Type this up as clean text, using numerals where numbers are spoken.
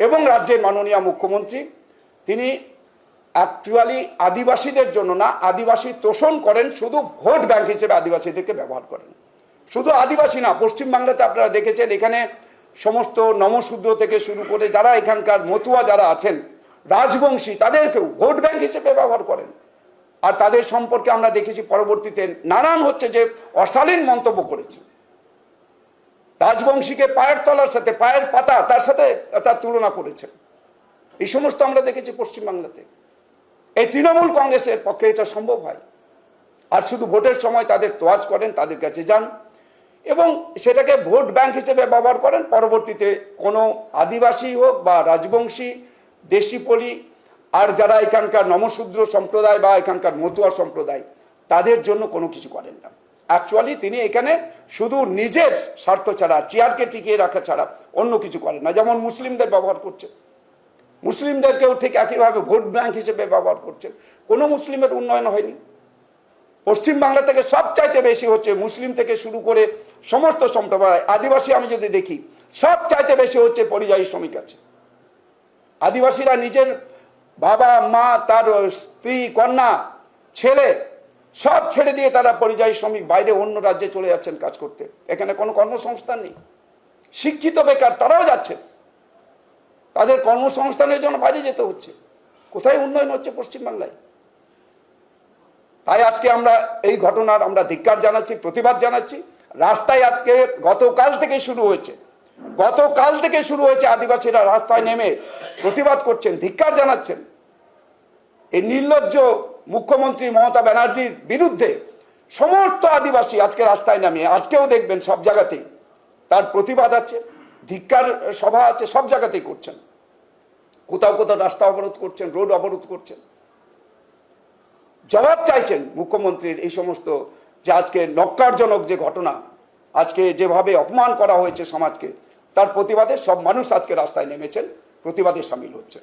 এবং রাজ্যের মাননীয় মুখ্যমন্ত্রী তিনি অ্যাকচুয়ালি আদিবাসীদের জন্য না, আদিবাসী তোষণ করেন, শুধু ভোট ব্যাংক হিসেবে আদিবাসীদেরকে ব্যবহার করেন। শুধু আদিবাসী না, পশ্চিমবাংলাতে আপনারা দেখেছেন এখানে সমস্ত নমশূদ্র থেকে শুরু করে যারা এখানকার মতুয়া যারা আছেন, রাজবংশী, তাদেরকেও ভোট ব্যাংক হিসেবে ব্যবহার করেন। আর তাদের সম্পর্কে আমরা দেখেছি পরবর্তীতে নানান হচ্ছে যে অশালীন মন্তব্য করেছে। রাজবংশীকে পায়ের তলার সাথে, পায়ের পাতা তার সাথে তার তুলনা করেছেন। এই সমস্ত আমরা দেখেছি পশ্চিমবাংলাতে। এই তৃণমূল কংগ্রেসের পক্ষে এটা সম্ভব হয়। আর শুধু ভোটের সময় তাদের তোয়াজ করেন, তাদের কাছে যান এবং সেটাকে ভোট ব্যাংক হিসেবে ব্যবহার করেন। পরবর্তীতে কোনো আদিবাসী হোক বা রাজবংশী, দেশিপলি, আর যারা এখানকার নমশূদ্র সম্প্রদায় বা এখানকার মতুয়া সম্প্রদায়, তাদের জন্য কোনো কিছু করেন না। অ্যাকচুয়ালি তিনি এখানে শুধু নিজের স্বার্থ ছাড়া, চেয়ারকে টিকিয়ে রাখা ছাড়া অন্য কিছু করেন না। যেমন মুসলিমদের ব্যবহার করছে, মুসলিমদেরকেও ঠিক একইভাবে ভোট ব্যাংক হিসেবে ব্যবহার করছে। কোনো মুসলিমের উন্নয়ন হয়নি। পশ্চিমবাংলা থেকে সবচাইতে বেশি হচ্ছে মুসলিম থেকে শুরু করে সমস্ত সম্প্রদায়, আদিবাসী আমি যদি দেখি সবচাইতে বেশি হচ্ছে পরিযায়ী শ্রমিক আছে। আদিবাসীরা নিজের বাবা মা, তার স্ত্রী, কন্যা, ছেলে সব ছেড়ে দিয়ে তারা পরিযায়ী শ্রমিক বাইরে অন্য রাজ্যে চলে যাচ্ছেন কাজ করতে। এখানে কোনো কর্মসংস্থান নেই। শিক্ষিত বেকার তারাও যাচ্ছেন, তাদের কর্মসংস্থানের জন্য বাইরে যেতে হচ্ছে। কোথায় উন্নয়ন হচ্ছে পশ্চিমবাংলায়? তাই আজকে আমরা এই ঘটনার আমরা ধিক্কার জানাচ্ছি, প্রতিবাদ জানাচ্ছি। রাস্তায় আজকে গতকাল থেকে শুরু হয়েছে আদিবাসীরা রাস্তায় নেমে প্রতিবাদ করছেন, ধিক্কার জানাচ্ছেন এই নির্লজ্জ মুখ্যমন্ত্রী মমতা ব্যানার্জির বিরুদ্ধে। সমস্ত আদিবাসী আজকে রাস্তায় নামিয়ে, আজকেও দেখবেন সব জায়গাতেই তার প্রতিবাদ আছে, ধিক্কার সভা আছে, সব জায়গাতেই করছেন। কোথাও কোথাও রাস্তা অবরোধ করছেন, রোড অবরোধ করছেন। জবাব চাইছেন মুখ্যমন্ত্রীর এই সমস্ত যে আজকে নক্কারজনক যে ঘটনা, আজকে যেভাবে অপমান করা হয়েছে সমাজকে, তার প্রতিবাদে সব মানুষ আজকে রাস্তায় নেমেছেন, প্রতিবাদে সামিল হচ্ছে।